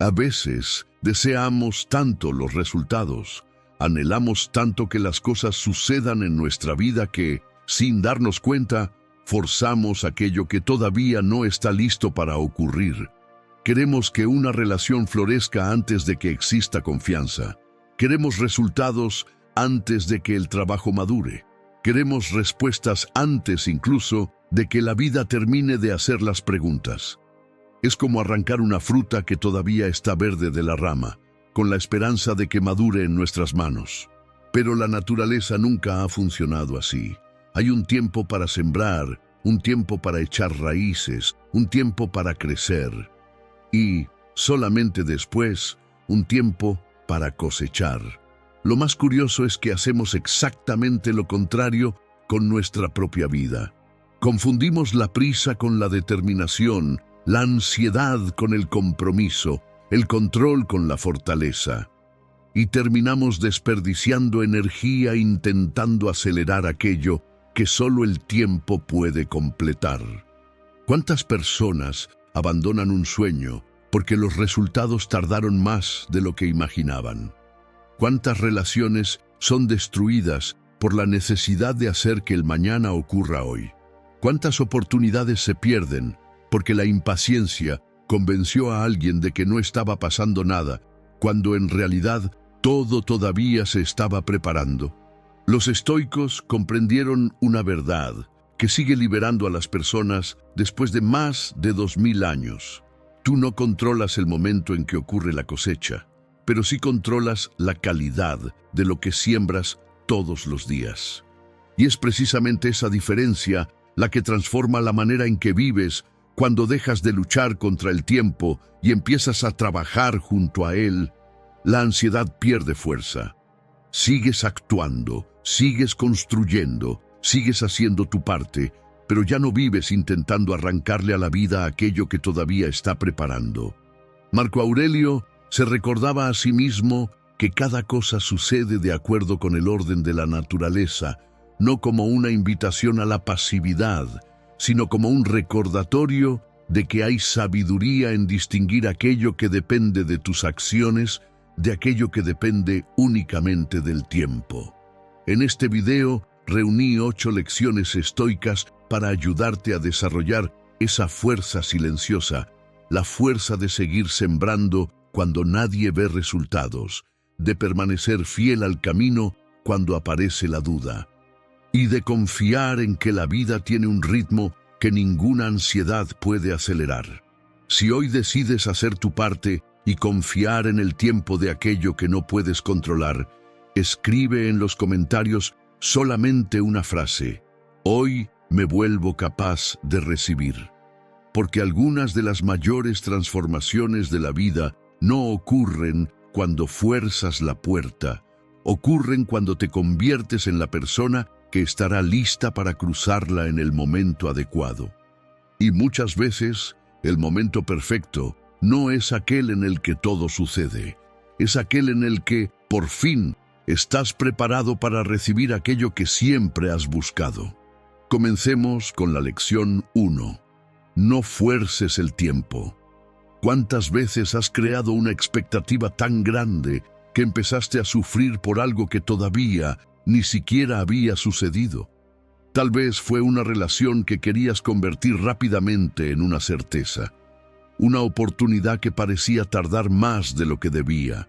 A veces deseamos tanto los resultados, anhelamos tanto que las cosas sucedan en nuestra vida que, sin darnos cuenta, forzamos aquello que todavía no está listo para ocurrir. Queremos que una relación florezca antes de que exista confianza. Queremos resultados antes de que el trabajo madure. Queremos respuestas antes incluso de que la vida termine de hacer las preguntas. Es como arrancar una fruta que todavía está verde de la rama, con la esperanza de que madure en nuestras manos. Pero la naturaleza nunca ha funcionado así. Hay un tiempo para sembrar, un tiempo para echar raíces, un tiempo para crecer. Y, solamente después, un tiempo para cosechar. Lo más curioso es que hacemos exactamente lo contrario con nuestra propia vida. Confundimos la prisa con la determinación, la ansiedad con el compromiso, el control con la fortaleza. Y terminamos desperdiciando energía intentando acelerar aquello que solo el tiempo puede completar. ¿Cuántas personas abandonan un sueño porque los resultados tardaron más de lo que imaginaban? ¿Cuántas relaciones son destruidas por la necesidad de hacer que el mañana ocurra hoy? ¿Cuántas oportunidades se pierden porque la impaciencia convenció a alguien de que no estaba pasando nada, cuando en realidad todo todavía se estaba preparando? Los estoicos comprendieron una verdad que sigue liberando a las personas después de más de 2000 años. Tú no controlas el momento en que ocurre la cosecha, pero sí controlas la calidad de lo que siembras todos los días. Y es precisamente esa diferencia la que transforma la manera en que vives cuando dejas de luchar contra el tiempo y empiezas a trabajar junto a él. La ansiedad pierde fuerza. Sigues actuando, sigues construyendo, sigues haciendo tu parte, pero ya no vives intentando arrancarle a la vida aquello que todavía está preparando. Marco Aurelio se recordaba a sí mismo que cada cosa sucede de acuerdo con el orden de la naturaleza, no como una invitación a la pasividad, sino como un recordatorio de que hay sabiduría en distinguir aquello que depende de tus acciones de aquello que depende únicamente del tiempo. En este video reuní 8 lecciones estoicas para ayudarte a desarrollar esa fuerza silenciosa, la fuerza de seguir sembrando cuando nadie ve resultados, de permanecer fiel al camino cuando aparece la duda, y de confiar en que la vida tiene un ritmo que ninguna ansiedad puede acelerar. Si hoy decides hacer tu parte y confiar en el tiempo de aquello que no puedes controlar, escribe en los comentarios solamente una frase: hoy me vuelvo capaz de recibir. Porque algunas de las mayores transformaciones de la vida no ocurren cuando fuerzas la puerta, ocurren cuando te conviertes en la persona que estará lista para cruzarla en el momento adecuado. Y muchas veces, el momento perfecto no es aquel en el que todo sucede, es aquel en el que, por fin, estás preparado para recibir aquello que siempre has buscado. Comencemos con la lección 1. No fuerces el tiempo. ¿Cuántas veces has creado una expectativa tan grande que empezaste a sufrir por algo que todavía ni siquiera había sucedido? Tal vez fue una relación que querías convertir rápidamente en una certeza, una oportunidad que parecía tardar más de lo que debía,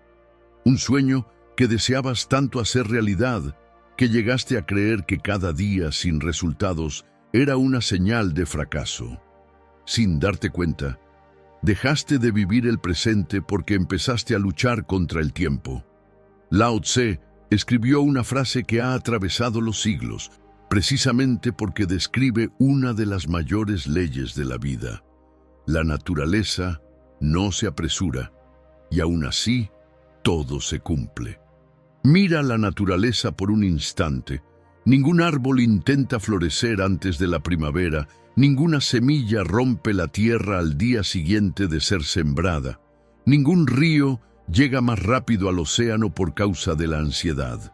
un sueño que deseabas tanto hacer realidad que llegaste a creer que cada día sin resultados era una señal de fracaso. Sin darte cuenta, dejaste de vivir el presente porque empezaste a luchar contra el tiempo. Lao Tse escribió una frase que ha atravesado los siglos, precisamente porque describe una de las mayores leyes de la vida. La naturaleza no se apresura, y aún así, todo se cumple. Mira la naturaleza por un instante. Ningún árbol intenta florecer antes de la primavera, ninguna semilla rompe la tierra al día siguiente de ser sembrada, ningún río llega más rápido al océano por causa de la ansiedad.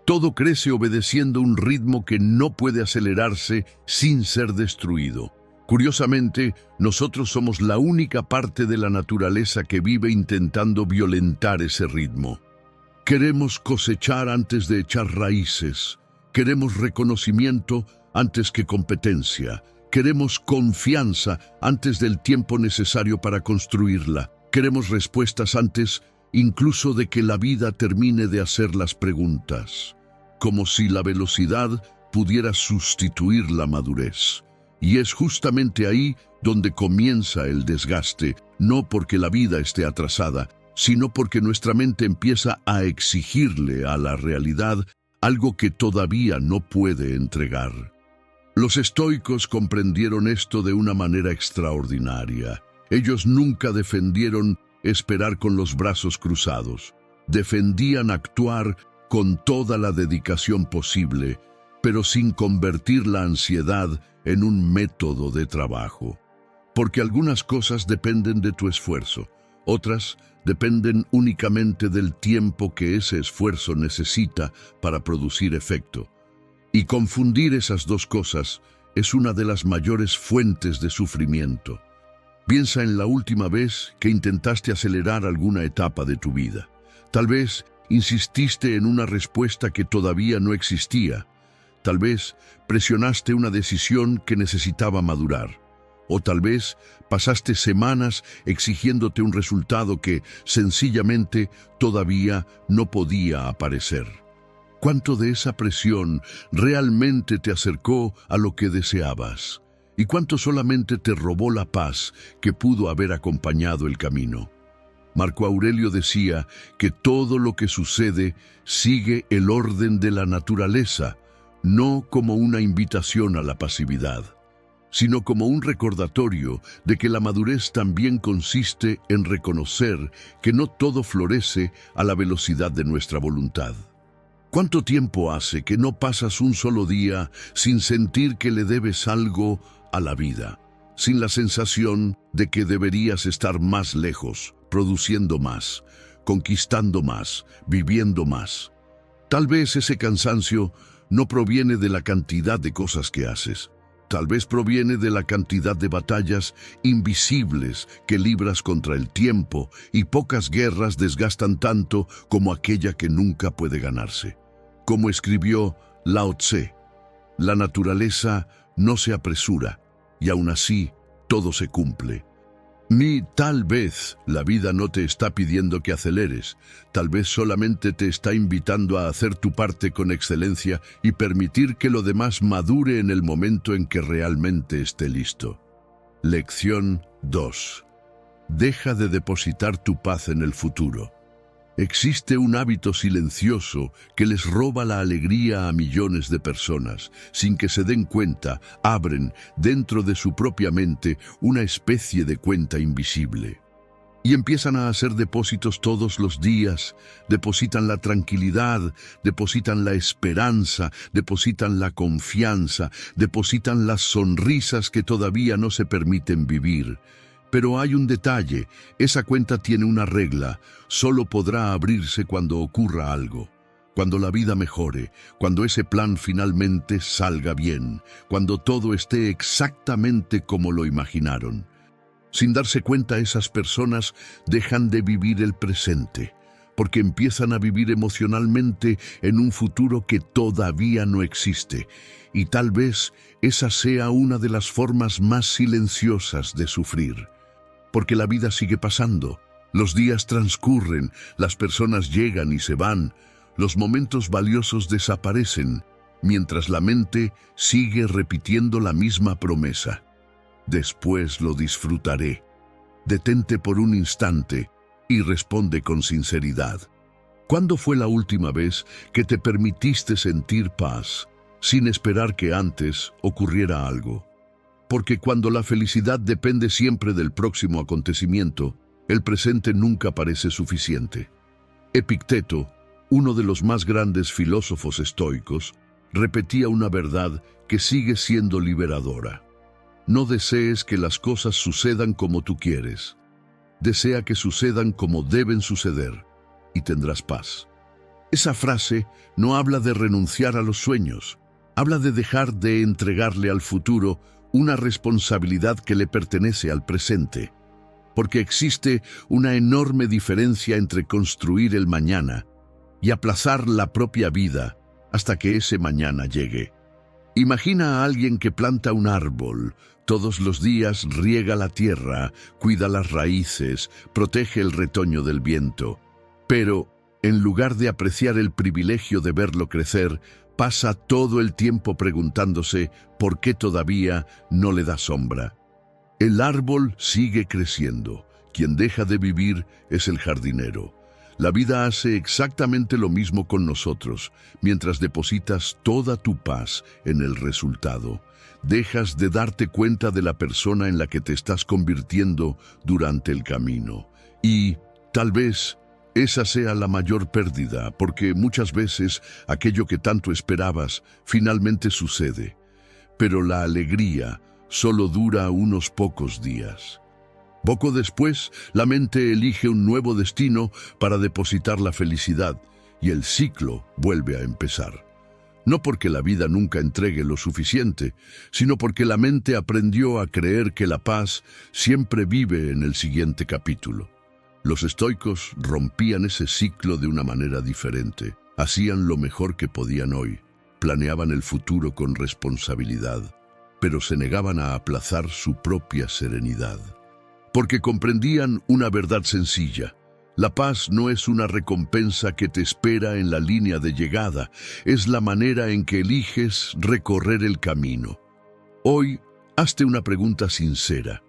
Todo crece obedeciendo un ritmo que no puede acelerarse sin ser destruido. Curiosamente, nosotros somos la única parte de la naturaleza que vive intentando violentar ese ritmo. Queremos cosechar antes de echar raíces. Queremos reconocimiento antes que competencia. Queremos confianza antes del tiempo necesario para construirla. Queremos respuestas antes incluso de que la vida termine de hacer las preguntas. Como si la velocidad pudiera sustituir la madurez. Y es justamente ahí donde comienza el desgaste, no porque la vida esté atrasada, sino porque nuestra mente empieza a exigirle a la realidad algo que todavía no puede entregar. Los estoicos comprendieron esto de una manera extraordinaria. Ellos nunca defendieron esperar con los brazos cruzados. Defendían actuar con toda la dedicación posible, pero sin convertir la ansiedad en un método de trabajo. Porque algunas cosas dependen de tu esfuerzo, otras dependen únicamente del tiempo que ese esfuerzo necesita para producir efecto. Y confundir esas dos cosas es una de las mayores fuentes de sufrimiento. Piensa en la última vez que intentaste acelerar alguna etapa de tu vida. Tal vez insististe en una respuesta que todavía no existía. Tal vez presionaste una decisión que necesitaba madurar. O tal vez pasaste semanas exigiéndote un resultado que sencillamente todavía no podía aparecer. ¿Cuánto de esa presión realmente te acercó a lo que deseabas? ¿Y cuánto solamente te robó la paz que pudo haber acompañado el camino? Marco Aurelio decía que todo lo que sucede sigue el orden de la naturaleza, no como una invitación a la pasividad, sino como un recordatorio de que la madurez también consiste en reconocer que no todo florece a la velocidad de nuestra voluntad. ¿Cuánto tiempo hace que no pasas un solo día sin sentir que le debes algo a la vida, sin la sensación de que deberías estar más lejos, produciendo más, conquistando más, viviendo más? Tal vez ese cansancio no proviene de la cantidad de cosas que haces. Tal vez proviene de la cantidad de batallas invisibles que libras contra el tiempo, y pocas guerras desgastan tanto como aquella que nunca puede ganarse. Como escribió Lao Tse, la naturaleza no se apresura, y aún así todo se cumple. Ni tal vez la vida no te está pidiendo que aceleres, tal vez solamente te está invitando a hacer tu parte con excelencia y permitir que lo demás madure en el momento en que realmente esté listo. Lección 2. Deja de depositar tu paz en el futuro. Existe un hábito silencioso que les roba la alegría a millones de personas. Sin que se den cuenta, abren dentro de su propia mente una especie de cuenta invisible. Y empiezan a hacer depósitos todos los días. Depositan la tranquilidad, depositan la esperanza, depositan la confianza, depositan las sonrisas que todavía no se permiten vivir. Pero hay un detalle, esa cuenta tiene una regla, solo podrá abrirse cuando ocurra algo, cuando la vida mejore, cuando ese plan finalmente salga bien, cuando todo esté exactamente como lo imaginaron. Sin darse cuenta, esas personas dejan de vivir el presente, porque empiezan a vivir emocionalmente en un futuro que todavía no existe, y tal vez esa sea una de las formas más silenciosas de sufrir. Porque la vida sigue pasando, los días transcurren, las personas llegan y se van, los momentos valiosos desaparecen, mientras la mente sigue repitiendo la misma promesa. Después lo disfrutaré. Detente por un instante y responde con sinceridad. ¿Cuándo fue la última vez que te permitiste sentir paz, sin esperar que antes ocurriera algo? Porque cuando la felicidad depende siempre del próximo acontecimiento, el presente nunca parece suficiente. Epicteto, uno de los más grandes filósofos estoicos, repetía una verdad que sigue siendo liberadora. No desees que las cosas sucedan como tú quieres. Desea que sucedan como deben suceder, y tendrás paz. Esa frase no habla de renunciar a los sueños, habla de dejar de entregarle al futuro una responsabilidad que le pertenece al presente, porque existe una enorme diferencia entre construir el mañana y aplazar la propia vida hasta que ese mañana llegue. Imagina a alguien que planta un árbol, todos los días riega la tierra, cuida las raíces, protege el retoño del viento, pero en lugar de apreciar el privilegio de verlo crecer, pasa todo el tiempo preguntándose por qué todavía no le da sombra. El árbol sigue creciendo. Quien deja de vivir es el jardinero. La vida hace exactamente lo mismo con nosotros. Mientras depositas toda tu paz en el resultado, dejas de darte cuenta de la persona en la que te estás convirtiendo durante el camino. Y tal vez esa sea la mayor pérdida, porque muchas veces aquello que tanto esperabas finalmente sucede. Pero la alegría solo dura unos pocos días. Poco después, la mente elige un nuevo destino para depositar la felicidad y el ciclo vuelve a empezar. No porque la vida nunca entregue lo suficiente, sino porque la mente aprendió a creer que la paz siempre vive en el siguiente capítulo. Los estoicos rompían ese ciclo de una manera diferente. Hacían lo mejor que podían hoy, planeaban el futuro con responsabilidad, pero se negaban a aplazar su propia serenidad. Porque comprendían una verdad sencilla: la paz no es una recompensa que te espera en la línea de llegada, es la manera en que eliges recorrer el camino. Hoy, hazte una pregunta sincera: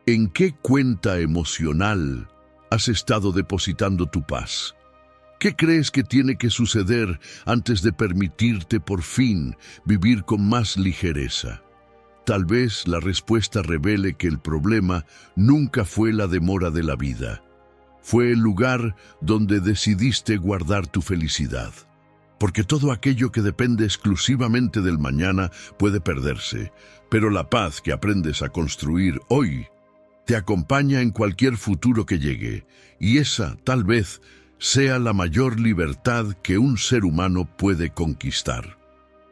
¿en qué cuenta emocional has estado depositando tu paz? ¿Qué crees que tiene que suceder antes de permitirte por fin vivir con más ligereza? Tal vez la respuesta revele que el problema nunca fue la demora de la vida. Fue el lugar donde decidiste guardar tu felicidad. Porque todo aquello que depende exclusivamente del mañana puede perderse, pero la paz que aprendes a construir hoy te acompaña en cualquier futuro que llegue, y esa, tal vez, sea la mayor libertad que un ser humano puede conquistar.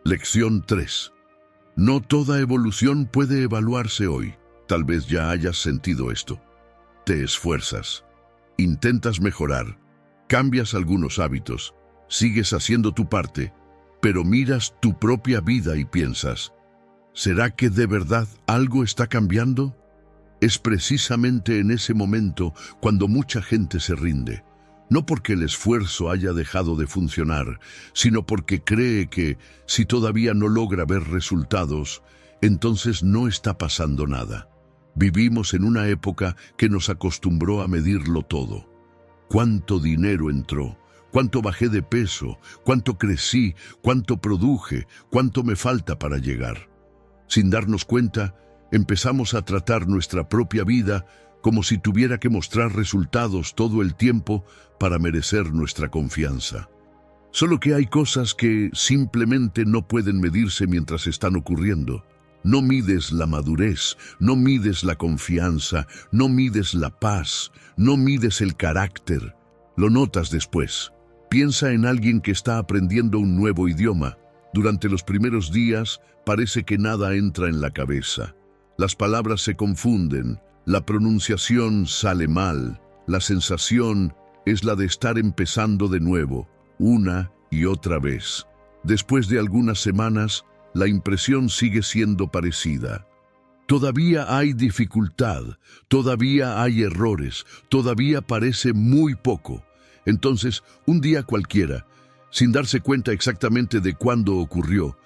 Lección 3. No toda evolución puede evaluarse hoy. Tal vez ya hayas sentido esto. Te esfuerzas, intentas mejorar, cambias algunos hábitos, sigues haciendo tu parte, pero miras tu propia vida y piensas: ¿será que de verdad algo está cambiando? Es precisamente en ese momento cuando mucha gente se rinde. No porque el esfuerzo haya dejado de funcionar, sino porque cree que, si todavía no logra ver resultados, entonces no está pasando nada. Vivimos en una época que nos acostumbró a medirlo todo. ¿Cuánto dinero entró? ¿Cuánto bajé de peso? ¿Cuánto crecí? ¿Cuánto produje? ¿Cuánto me falta para llegar? Sin darnos cuenta, empezamos a tratar nuestra propia vida como si tuviera que mostrar resultados todo el tiempo para merecer nuestra confianza. Solo que hay cosas que simplemente no pueden medirse mientras están ocurriendo. No mides la madurez, no mides la confianza, no mides la paz, no mides el carácter. Lo notas después. Piensa en alguien que está aprendiendo un nuevo idioma. Durante los primeros días parece que nada entra en la cabeza. Las palabras se confunden, la pronunciación sale mal, la sensación es la de estar empezando de nuevo, una y otra vez. Después de algunas semanas, la impresión sigue siendo parecida. Todavía hay dificultad, todavía hay errores, todavía parece muy poco. Entonces, un día cualquiera, sin darse cuenta exactamente de cuándo ocurrió,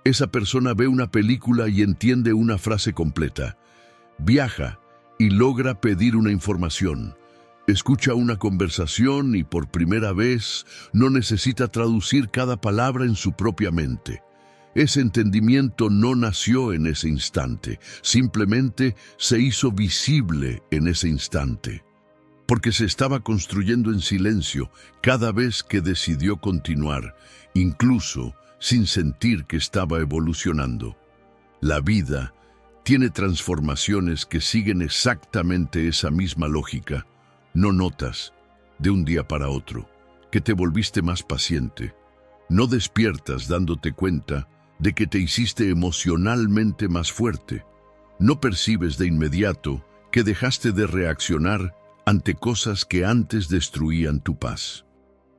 esa persona ve una película y entiende una frase completa. Viaja y logra pedir una información. Escucha una conversación y por primera vez no necesita traducir cada palabra en su propia mente. Ese entendimiento no nació en ese instante, simplemente se hizo visible en ese instante. Porque se estaba construyendo en silencio cada vez que decidió continuar, incluso sin sentir que estaba evolucionando. La vida tiene transformaciones que siguen exactamente esa misma lógica. No notas, de un día para otro, que te volviste más paciente. No despiertas dándote cuenta de que te hiciste emocionalmente más fuerte. No percibes de inmediato que dejaste de reaccionar ante cosas que antes destruían tu paz.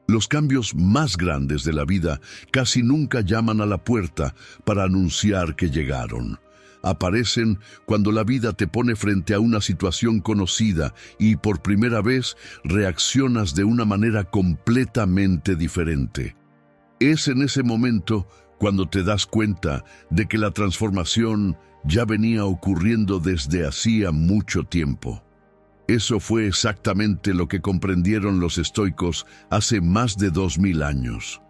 Los cambios más grandes de la vida casi nunca llaman a la puerta para anunciar que llegaron. Aparecen cuando la vida te pone frente a una situación conocida y por primera vez reaccionas de una manera completamente diferente. Es en ese momento cuando te das cuenta de que la transformación ya venía ocurriendo desde hacía mucho tiempo. Eso fue exactamente lo que comprendieron los estoicos hace más de 2000 años.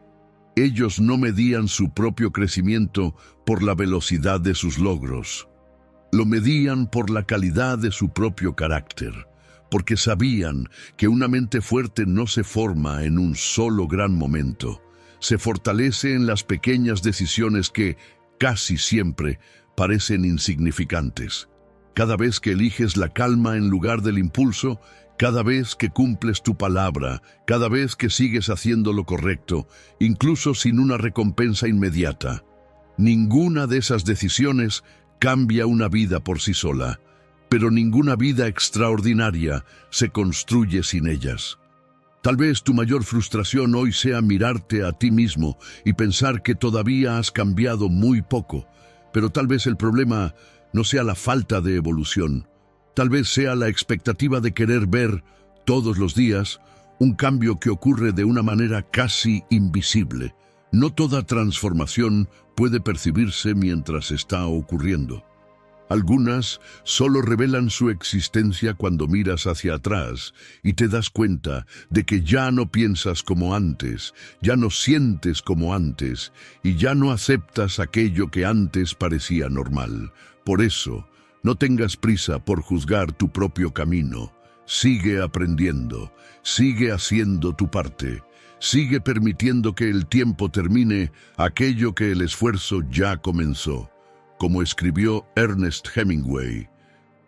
Ellos no medían su propio crecimiento por la velocidad de sus logros. Lo medían por la calidad de su propio carácter, porque sabían que una mente fuerte no se forma en un solo gran momento. Se fortalece en las pequeñas decisiones que, casi siempre, parecen insignificantes. Cada vez que eliges la calma en lugar del impulso, cada vez que cumples tu palabra, cada vez que sigues haciendo lo correcto, incluso sin una recompensa inmediata. Ninguna de esas decisiones cambia una vida por sí sola, pero ninguna vida extraordinaria se construye sin ellas. Tal vez tu mayor frustración hoy sea mirarte a ti mismo y pensar que todavía has cambiado muy poco, pero tal vez el problema no sea la falta de evolución. Tal vez sea la expectativa de querer ver, todos los días, un cambio que ocurre de una manera casi invisible. No toda transformación puede percibirse mientras está ocurriendo. Algunas solo revelan su existencia cuando miras hacia atrás y te das cuenta de que ya no piensas como antes, ya no sientes como antes y ya no aceptas aquello que antes parecía normal. Por eso, no tengas prisa por juzgar tu propio camino. Sigue aprendiendo, sigue haciendo tu parte, sigue permitiendo que el tiempo termine aquello que el esfuerzo ya comenzó. Como escribió Ernest Hemingway,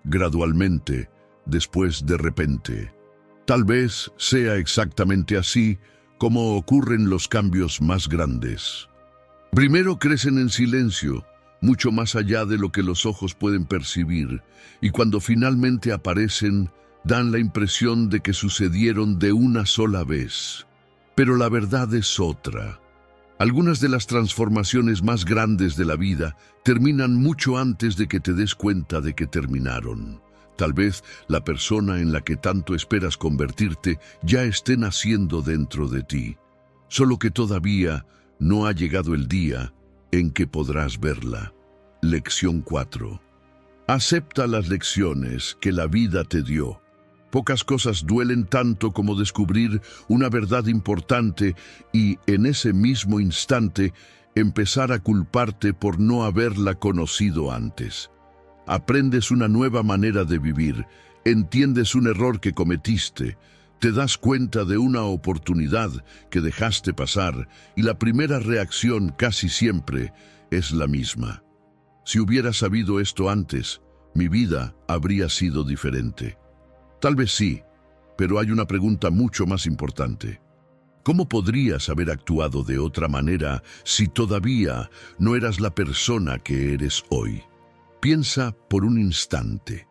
gradualmente, después de repente. Tal vez sea exactamente así como ocurren los cambios más grandes. Primero crecen en silencio, mucho más allá de lo que los ojos pueden percibir, y cuando finalmente aparecen, dan la impresión de que sucedieron de una sola vez. Pero la verdad es otra. Algunas de las transformaciones más grandes de la vida terminan mucho antes de que te des cuenta de que terminaron. Tal vez la persona en la que tanto esperas convertirte ya esté naciendo dentro de ti, solo que todavía no ha llegado el día en que podrás verla. Lección 4. Acepta las lecciones que la vida te dio. Pocas cosas duelen tanto como descubrir una verdad importante y, en ese mismo instante, empezar a culparte por no haberla conocido antes. Aprendes una nueva manera de vivir, entiendes un error que cometiste, te das cuenta de una oportunidad que dejaste pasar y la primera reacción casi siempre es la misma. Si hubiera sabido esto antes, mi vida habría sido diferente. Tal vez sí, pero hay una pregunta mucho más importante. ¿Cómo podrías haber actuado de otra manera si todavía no eras la persona que eres hoy? Piensa por un instante.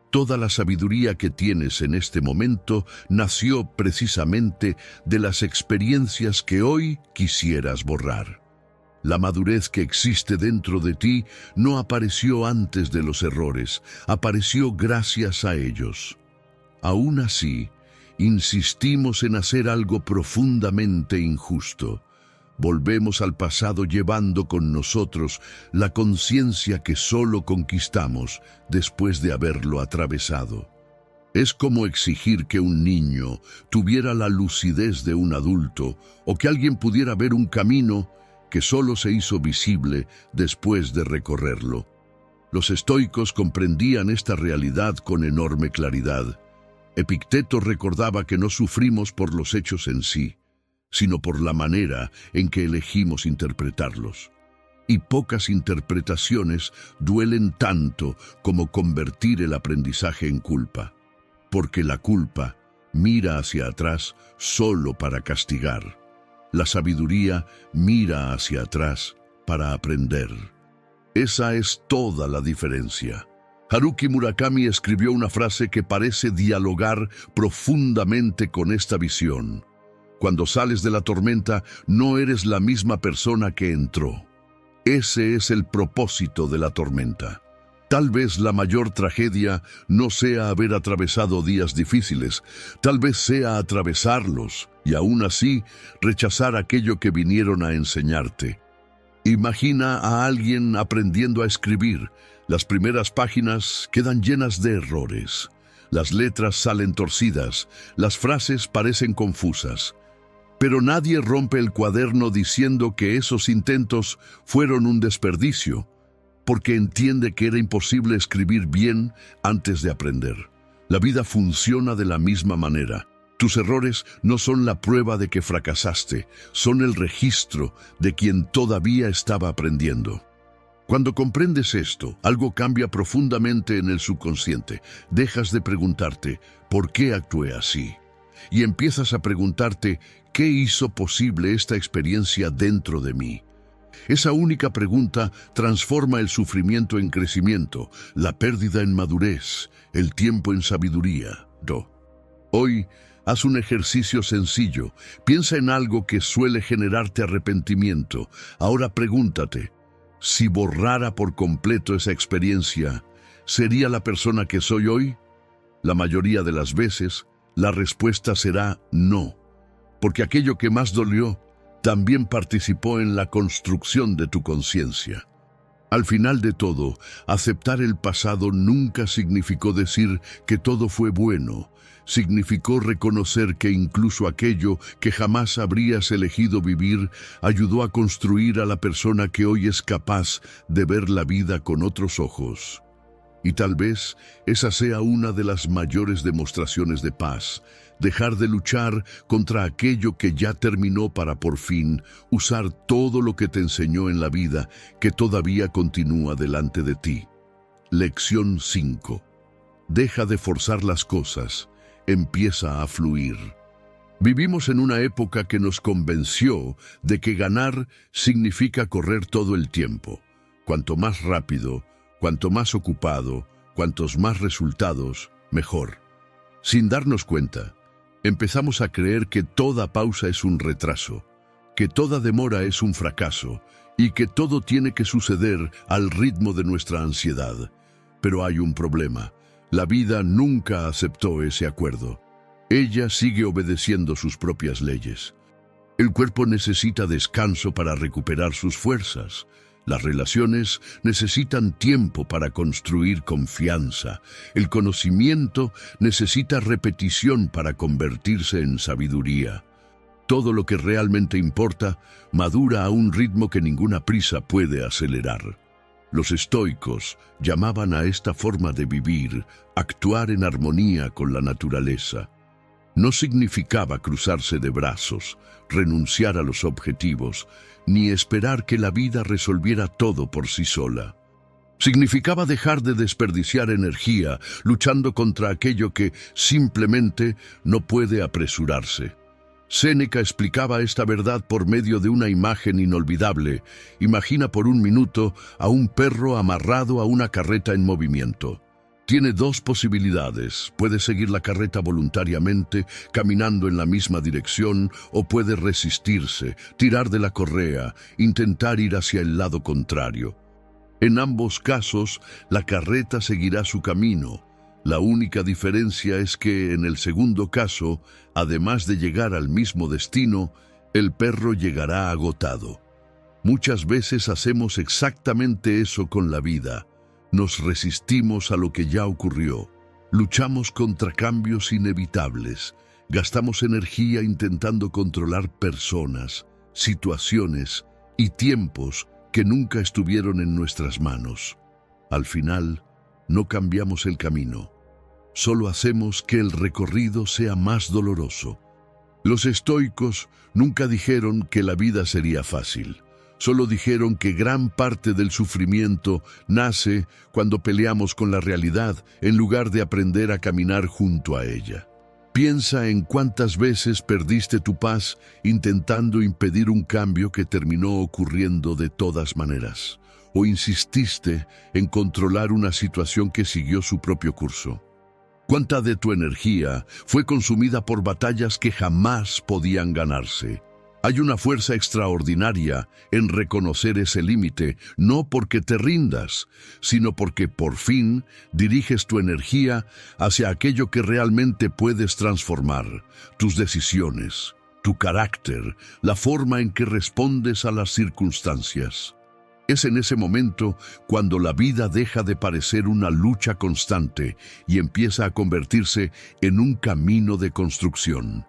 Toda la sabiduría que tienes en este momento nació precisamente de las experiencias que hoy quisieras borrar. La madurez que existe dentro de ti no apareció antes de los errores, apareció gracias a ellos. Aún así, insistimos en hacer algo profundamente injusto. Volvemos al pasado llevando con nosotros la conciencia que solo conquistamos después de haberlo atravesado. Es como exigir que un niño tuviera la lucidez de un adulto o que alguien pudiera ver un camino que solo se hizo visible después de recorrerlo. Los estoicos comprendían esta realidad con enorme claridad. Epicteto recordaba que no sufrimos por los hechos en sí, sino por la manera en que elegimos interpretarlos. Y pocas interpretaciones duelen tanto como convertir el aprendizaje en culpa, porque la culpa mira hacia atrás solo para castigar. La sabiduría mira hacia atrás para aprender. Esa es toda la diferencia. Haruki Murakami escribió una frase que parece dialogar profundamente con esta visión. Cuando sales de la tormenta, no eres la misma persona que entró. Ese es el propósito de la tormenta. Tal vez la mayor tragedia no sea haber atravesado días difíciles, tal vez sea atravesarlos y aún así rechazar aquello que vinieron a enseñarte. Imagina a alguien aprendiendo a escribir. Las primeras páginas quedan llenas de errores. Las letras salen torcidas, las frases parecen confusas. Pero nadie rompe el cuaderno diciendo que esos intentos fueron un desperdicio, porque entiende que era imposible escribir bien antes de aprender. La vida funciona de la misma manera. Tus errores no son la prueba de que fracasaste, son el registro de quien todavía estaba aprendiendo. Cuando comprendes esto, algo cambia profundamente en el subconsciente. Dejas de preguntarte, ¿por qué actué así? Y empiezas a preguntarte, ¿qué hizo posible esta experiencia dentro de mí? Esa única pregunta transforma el sufrimiento en crecimiento, la pérdida en madurez, el tiempo en sabiduría. Hoy, haz un ejercicio sencillo. Piensa en algo que suele generarte arrepentimiento. Ahora pregúntate, si borrara por completo esa experiencia, ¿sería la persona que soy hoy? La mayoría de las veces, la respuesta será no, porque aquello que más dolió también participó en la construcción de tu conciencia. Al final de todo, aceptar el pasado nunca significó decir que todo fue bueno. Significó reconocer que incluso aquello que jamás habrías elegido vivir ayudó a construir a la persona que hoy es capaz de ver la vida con otros ojos. Y tal vez esa sea una de las mayores demostraciones de paz, dejar de luchar contra aquello que ya terminó para por fin usar todo lo que te enseñó en la vida que todavía continúa delante de ti. Lección 5. Deja de forzar las cosas, empieza a fluir. Vivimos en una época que nos convenció de que ganar significa correr todo el tiempo. Cuanto más rápido, cuanto más ocupado, cuantos más resultados, mejor. Sin darnos cuenta, empezamos a creer que toda pausa es un retraso, que toda demora es un fracaso y que todo tiene que suceder al ritmo de nuestra ansiedad. Pero hay un problema. La vida nunca aceptó ese acuerdo. Ella sigue obedeciendo sus propias leyes. El cuerpo necesita descanso para recuperar sus fuerzas. Las relaciones necesitan tiempo para construir confianza. El conocimiento necesita repetición para convertirse en sabiduría. Todo lo que realmente importa madura a un ritmo que ninguna prisa puede acelerar. Los estoicos llamaban a esta forma de vivir actuar en armonía con la naturaleza. No significaba cruzarse de brazos, renunciar a los objetivos, ni esperar que la vida resolviera todo por sí sola. Significaba dejar de desperdiciar energía luchando contra aquello que simplemente no puede apresurarse. Séneca explicaba esta verdad por medio de una imagen inolvidable. Imagina por un minuto a un perro amarrado a una carreta en movimiento. Tiene dos posibilidades. Puede seguir la carreta voluntariamente, caminando en la misma dirección, o puede resistirse, tirar de la correa, intentar ir hacia el lado contrario. En ambos casos, la carreta seguirá su camino. La única diferencia es que, en el segundo caso, además de llegar al mismo destino, el perro llegará agotado. Muchas veces hacemos exactamente eso con la vida. Nos resistimos a lo que ya ocurrió. Luchamos contra cambios inevitables. Gastamos energía intentando controlar personas, situaciones y tiempos que nunca estuvieron en nuestras manos. Al final, no cambiamos el camino. Solo hacemos que el recorrido sea más doloroso. Los estoicos nunca dijeron que la vida sería fácil. Solo dijeron que gran parte del sufrimiento nace cuando peleamos con la realidad en lugar de aprender a caminar junto a ella. Piensa en cuántas veces perdiste tu paz intentando impedir un cambio que terminó ocurriendo de todas maneras. ¿O insististe en controlar una situación que siguió su propio curso? ¿Cuánta de tu energía fue consumida por batallas que jamás podían ganarse? Hay una fuerza extraordinaria en reconocer ese límite, no porque te rindas, sino porque por fin diriges tu energía hacia aquello que realmente puedes transformar: tus decisiones, tu carácter, la forma en que respondes a las circunstancias. Es en ese momento cuando la vida deja de parecer una lucha constante y empieza a convertirse en un camino de construcción.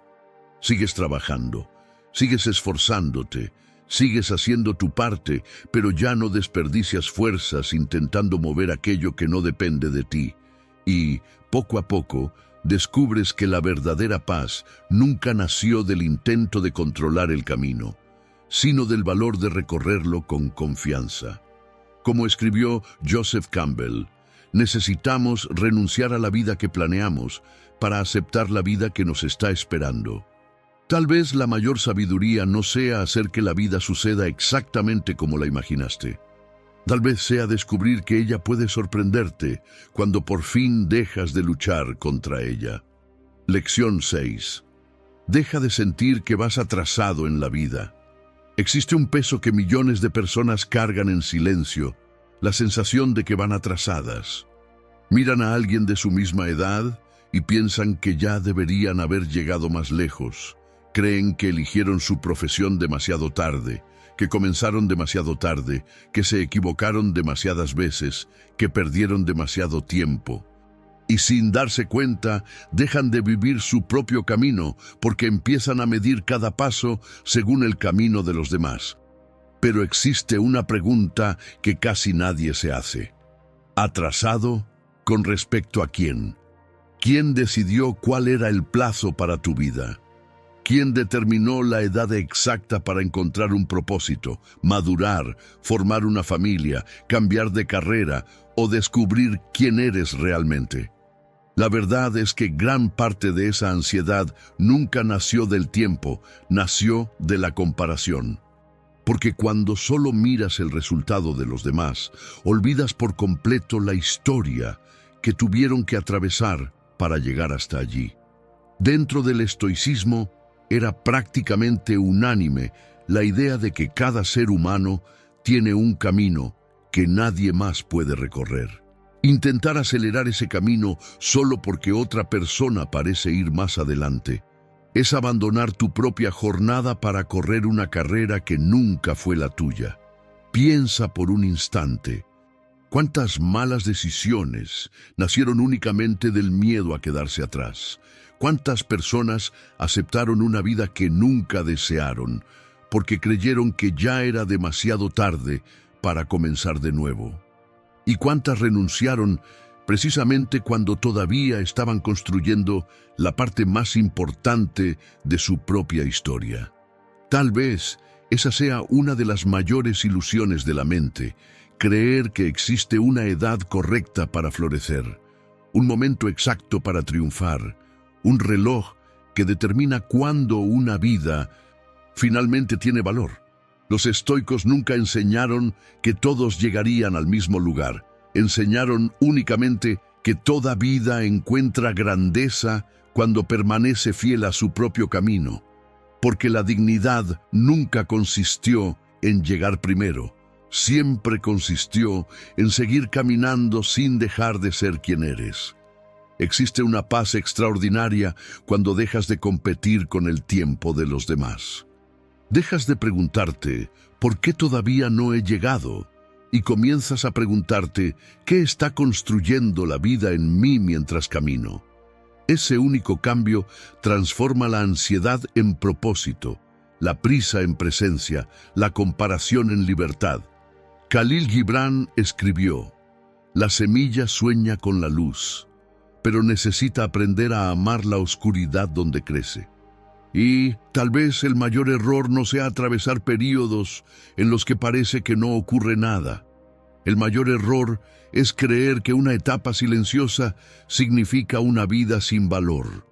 Sigues trabajando, sigues esforzándote, sigues haciendo tu parte, pero ya no desperdicias fuerzas intentando mover aquello que no depende de ti. Y, poco a poco, descubres que la verdadera paz nunca nació del intento de controlar el camino, sino del valor de recorrerlo con confianza. Como escribió Joseph Campbell, necesitamos renunciar a la vida que planeamos para aceptar la vida que nos está esperando. Tal vez la mayor sabiduría no sea hacer que la vida suceda exactamente como la imaginaste. Tal vez sea descubrir que ella puede sorprenderte cuando por fin dejas de luchar contra ella. Lección 6. Deja de sentir que vas atrasado en la vida. Existe un peso que millones de personas cargan en silencio, la sensación de que van atrasadas. Miran a alguien de su misma edad y piensan que ya deberían haber llegado más lejos. Creen que eligieron su profesión demasiado tarde, que comenzaron demasiado tarde, que se equivocaron demasiadas veces, que perdieron demasiado tiempo. Y sin darse cuenta, dejan de vivir su propio camino porque empiezan a medir cada paso según el camino de los demás. Pero existe una pregunta que casi nadie se hace. ¿Atrasado? ¿Con respecto a quién? ¿Quién decidió cuál era el plazo para tu vida? ¿Quién determinó la edad exacta para encontrar un propósito, madurar, formar una familia, cambiar de carrera o descubrir quién eres realmente? La verdad es que gran parte de esa ansiedad nunca nació del tiempo, nació de la comparación. Porque cuando solo miras el resultado de los demás, olvidas por completo la historia que tuvieron que atravesar para llegar hasta allí. Dentro del estoicismo era prácticamente unánime la idea de que cada ser humano tiene un camino que nadie más puede recorrer. Intentar acelerar ese camino solo porque otra persona parece ir más adelante es abandonar tu propia jornada para correr una carrera que nunca fue la tuya. Piensa por un instante. ¿Cuántas malas decisiones nacieron únicamente del miedo a quedarse atrás? ¿Cuántas personas aceptaron una vida que nunca desearon porque creyeron que ya era demasiado tarde para comenzar de nuevo? ¿Y cuántas renunciaron precisamente cuando todavía estaban construyendo la parte más importante de su propia historia? Tal vez esa sea una de las mayores ilusiones de la mente, creer que existe una edad correcta para florecer, un momento exacto para triunfar, un reloj que determina cuándo una vida finalmente tiene valor. Los estoicos nunca enseñaron que todos llegarían al mismo lugar. Enseñaron únicamente que toda vida encuentra grandeza cuando permanece fiel a su propio camino, porque la dignidad nunca consistió en llegar primero, siempre consistió en seguir caminando sin dejar de ser quien eres. Existe una paz extraordinaria cuando dejas de competir con el tiempo de los demás. Dejas de preguntarte, ¿por qué todavía no he llegado? Y comienzas a preguntarte, ¿qué está construyendo la vida en mí mientras camino? Ese único cambio transforma la ansiedad en propósito, la prisa en presencia, la comparación en libertad. Khalil Gibran escribió, «La semilla sueña con la luz, pero necesita aprender a amar la oscuridad donde crece». Y tal vez el mayor error no sea atravesar períodos en los que parece que no ocurre nada. El mayor error es creer que una etapa silenciosa significa una vida sin valor.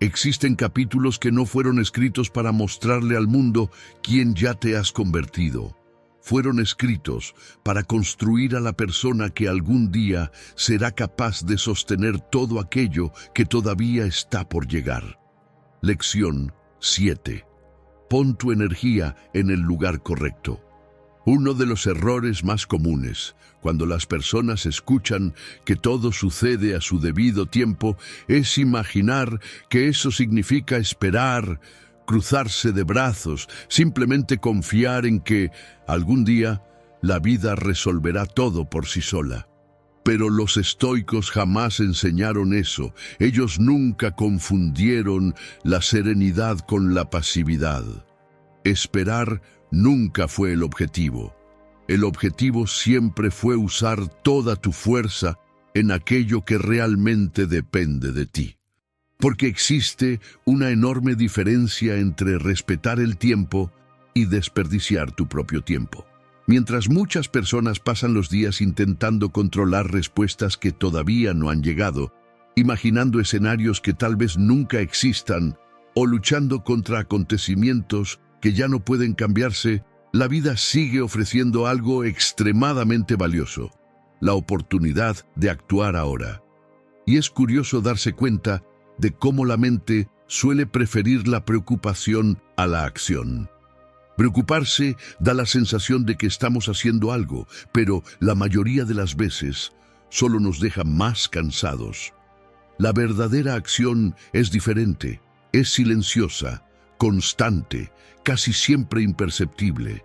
Existen capítulos que no fueron escritos para mostrarle al mundo quién ya te has convertido. fueron escritos para construir a la persona que algún día será capaz de sostener todo aquello que todavía está por llegar. Lección 7. Pon tu energía en el lugar correcto. Uno de los errores más comunes, cuando las personas escuchan que todo sucede a su debido tiempo, es imaginar que eso significa esperar, cruzarse de brazos, simplemente confiar en que algún día la vida resolverá todo por sí sola. Pero los estoicos jamás enseñaron eso. Ellos nunca confundieron la serenidad con la pasividad. Esperar nunca fue el objetivo. El objetivo siempre fue usar toda tu fuerza en aquello que realmente depende de ti. Porque existe una enorme diferencia entre respetar el tiempo y desperdiciar tu propio tiempo. Mientras muchas personas pasan los días intentando controlar respuestas que todavía no han llegado, imaginando escenarios que tal vez nunca existan o luchando contra acontecimientos que ya no pueden cambiarse, la vida sigue ofreciendo algo extremadamente valioso: la oportunidad de actuar ahora. Y es curioso darse cuenta de cómo la mente suele preferir la preocupación a la acción. Preocuparse da la sensación de que estamos haciendo algo, pero la mayoría de las veces solo nos deja más cansados. La verdadera acción es diferente, es silenciosa, constante, casi siempre imperceptible.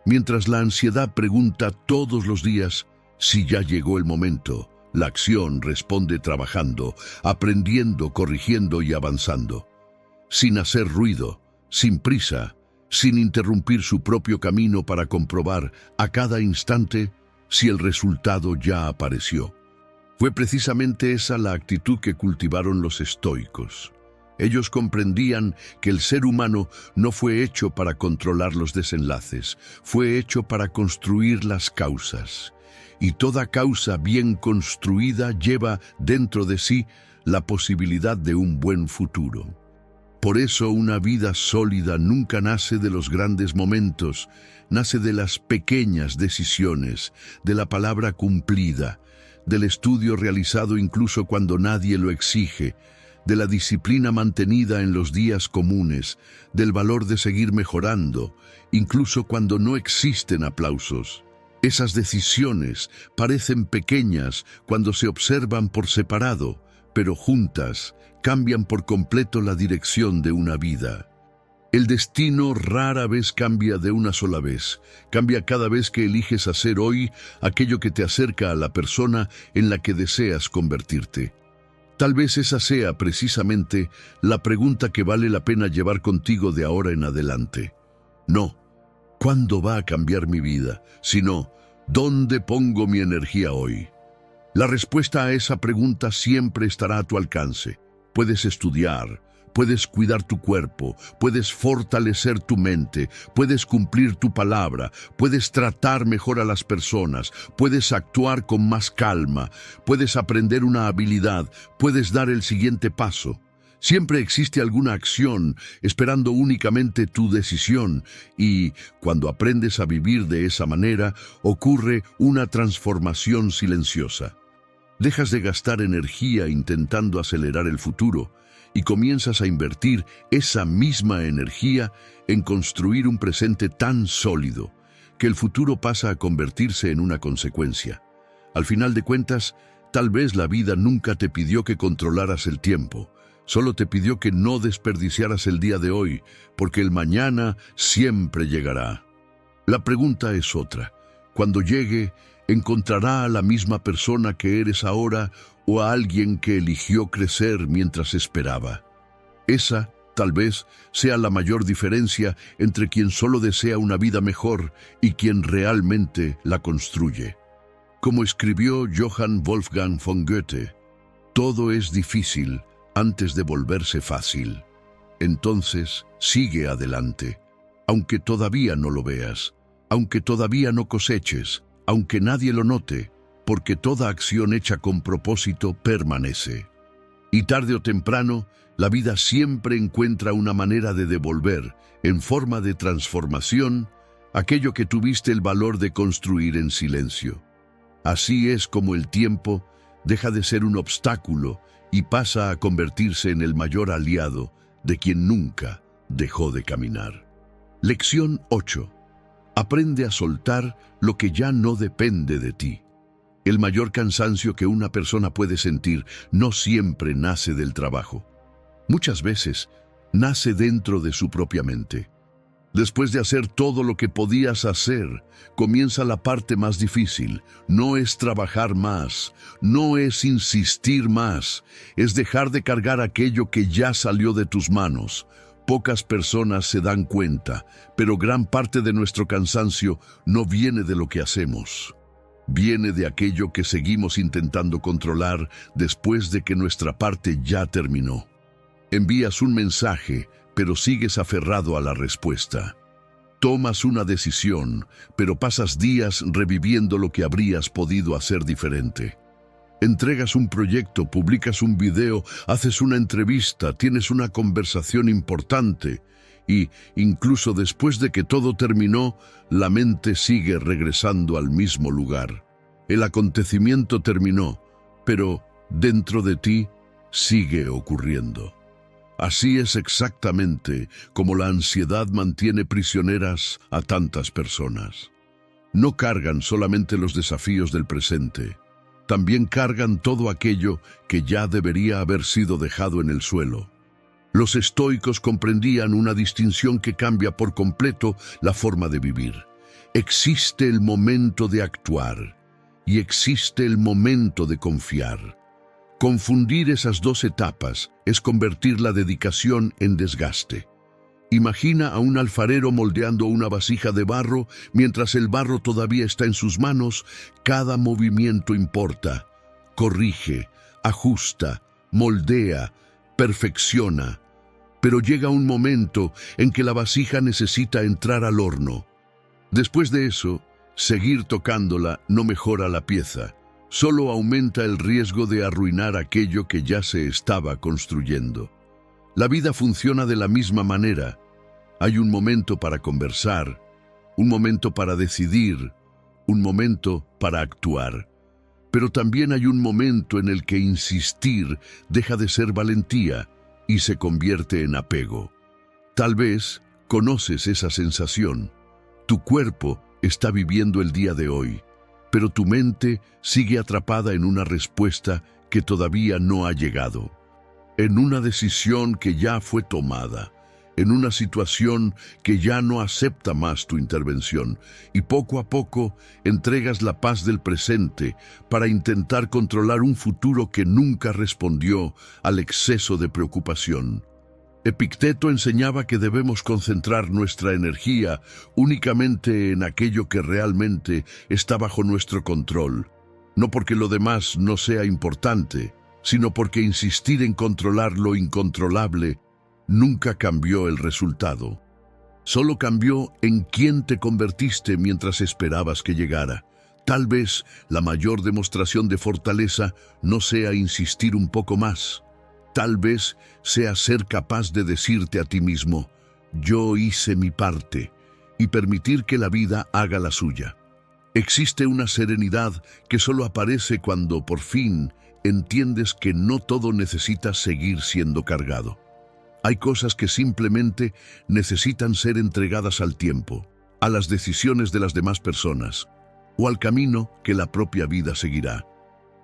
Mientras la ansiedad pregunta todos los días si ya llegó el momento, la acción responde trabajando, aprendiendo, corrigiendo y avanzando. Sin hacer ruido, sin prisa, sin interrumpir su propio camino para comprobar a cada instante si el resultado ya apareció. Fue precisamente esa la actitud que cultivaron los estoicos. Ellos comprendían que el ser humano no fue hecho para controlar los desenlaces, fue hecho para construir las causas. Y toda causa bien construida lleva dentro de sí la posibilidad de un buen futuro. Por eso una vida sólida nunca nace de los grandes momentos, nace de las pequeñas decisiones, de la palabra cumplida, del estudio realizado incluso cuando nadie lo exige, de la disciplina mantenida en los días comunes, del valor de seguir mejorando, incluso cuando no existen aplausos. Esas decisiones parecen pequeñas cuando se observan por separado, pero juntas cambian por completo la dirección de una vida. El destino rara vez cambia de una sola vez, cambia cada vez que eliges hacer hoy aquello que te acerca a la persona en la que deseas convertirte. Tal vez esa sea precisamente la pregunta que vale la pena llevar contigo de ahora en adelante. No, ¿cuándo va a cambiar mi vida? Sino, ¿dónde pongo mi energía hoy? La respuesta a esa pregunta siempre estará a tu alcance. Puedes estudiar, puedes cuidar tu cuerpo, puedes fortalecer tu mente, puedes cumplir tu palabra, puedes tratar mejor a las personas, puedes actuar con más calma, puedes aprender una habilidad, puedes dar el siguiente paso. Siempre existe alguna acción esperando únicamente tu decisión y, cuando aprendes a vivir de esa manera, ocurre una transformación silenciosa. Dejas de gastar energía intentando acelerar el futuro y comienzas a invertir esa misma energía en construir un presente tan sólido que el futuro pasa a convertirse en una consecuencia. Al final de cuentas, tal vez la vida nunca te pidió que controlaras el tiempo, solo te pidió que no desperdiciaras el día de hoy, porque el mañana siempre llegará. La pregunta es otra. Cuando llegue, ¿encontrará a la misma persona que eres ahora o a alguien que eligió crecer mientras esperaba? Esa, tal vez, sea la mayor diferencia entre quien solo desea una vida mejor y quien realmente la construye. Como escribió Johann Wolfgang von Goethe, todo es difícil antes de volverse fácil. Entonces, sigue adelante, aunque todavía no lo veas, aunque todavía no coseches, aunque nadie lo note, porque toda acción hecha con propósito permanece. Y tarde o temprano, la vida siempre encuentra una manera de devolver, en forma de transformación, aquello que tuviste el valor de construir en silencio. Así es como el tiempo deja de ser un obstáculo y pasa a convertirse en el mayor aliado de quien nunca dejó de caminar. Lección 8. Aprende a soltar lo que ya no depende de ti. El mayor cansancio que una persona puede sentir no siempre nace del trabajo. Muchas veces nace dentro de su propia mente. Después de hacer todo lo que podías hacer, comienza la parte más difícil. No es trabajar más, no es insistir más, es dejar de cargar aquello que ya salió de tus manos. Pocas personas se dan cuenta, pero gran parte de nuestro cansancio no viene de lo que hacemos. Viene de aquello que seguimos intentando controlar después de que nuestra parte ya terminó. Envías un mensaje, pero sigues aferrado a la respuesta. Tomas una decisión, pero pasas días reviviendo lo que habrías podido hacer diferente. Entregas un proyecto, publicas un video, haces una entrevista, tienes una conversación importante y, incluso después de que todo terminó, la mente sigue regresando al mismo lugar. El acontecimiento terminó, pero dentro de ti sigue ocurriendo. Así es exactamente como la ansiedad mantiene prisioneras a tantas personas. No cargan solamente los desafíos del presente, también cargan todo aquello que ya debería haber sido dejado en el suelo. Los estoicos comprendían una distinción que cambia por completo la forma de vivir. Existe el momento de actuar y existe el momento de confiar. Confundir esas dos etapas es convertir la dedicación en desgaste. Imagina a un alfarero moldeando una vasija de barro mientras el barro todavía está en sus manos. Cada movimiento importa. Corrige, ajusta, moldea, perfecciona. Pero llega un momento en que la vasija necesita entrar al horno. Después de eso, seguir tocándola no mejora la pieza. Solo aumenta el riesgo de arruinar aquello que ya se estaba construyendo. La vida funciona de la misma manera. Hay un momento para conversar, un momento para decidir, un momento para actuar. Pero también hay un momento en el que insistir deja de ser valentía y se convierte en apego. Tal vez conoces esa sensación. Tu cuerpo está viviendo el día de hoy, pero tu mente sigue atrapada en una respuesta que todavía no ha llegado, en una decisión que ya fue tomada, en una situación que ya no acepta más tu intervención, y poco a poco entregas la paz del presente para intentar controlar un futuro que nunca respondió al exceso de preocupación. Epicteto enseñaba que debemos concentrar nuestra energía únicamente en aquello que realmente está bajo nuestro control, no porque lo demás no sea importante, sino porque insistir en controlar lo incontrolable nunca cambió el resultado. Solo cambió en quién te convertiste mientras esperabas que llegara. Tal vez la mayor demostración de fortaleza no sea insistir un poco más. Tal vez sea ser capaz de decirte a ti mismo, yo hice mi parte, y permitir que la vida haga la suya. Existe una serenidad que solo aparece cuando por fin entiendes que no todo necesita seguir siendo cargado. Hay cosas que simplemente necesitan ser entregadas al tiempo, a las decisiones de las demás personas, o al camino que la propia vida seguirá.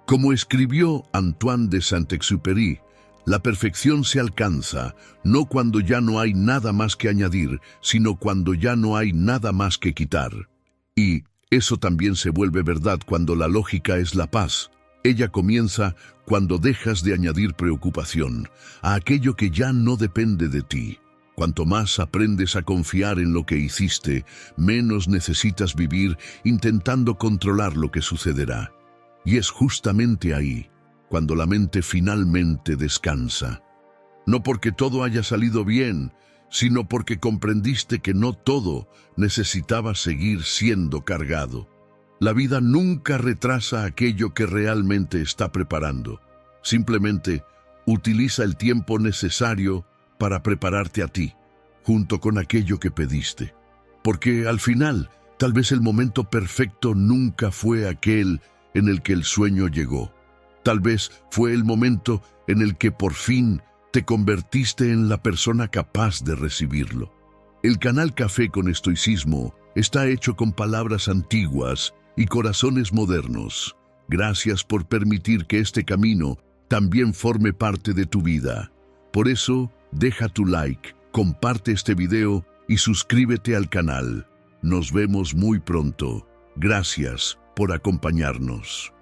Como escribió Antoine de Saint-Exupéry, la perfección se alcanza no cuando ya no hay nada más que añadir, sino cuando ya no hay nada más que quitar. Y eso también se vuelve verdad cuando la lógica es la paz. Ella comienza cuando dejas de añadir preocupación a aquello que ya no depende de ti. Cuanto más aprendes a confiar en lo que hiciste, menos necesitas vivir intentando controlar lo que sucederá. Y es justamente ahí cuando la mente finalmente descansa. No porque todo haya salido bien, sino porque comprendiste que no todo necesitaba seguir siendo cargado. La vida nunca retrasa aquello que realmente está preparando. Simplemente utiliza el tiempo necesario para prepararte a ti, junto con aquello que pediste. Porque al final, tal vez el momento perfecto nunca fue aquel en el que el sueño llegó. Tal vez fue el momento en el que por fin te convertiste en la persona capaz de recibirlo. El canal Café con Estoicismo está hecho con palabras antiguas y corazones modernos. Gracias por permitir que este camino también forme parte de tu vida. Por eso, deja tu like, comparte este video y suscríbete al canal. Nos vemos muy pronto. Gracias por acompañarnos.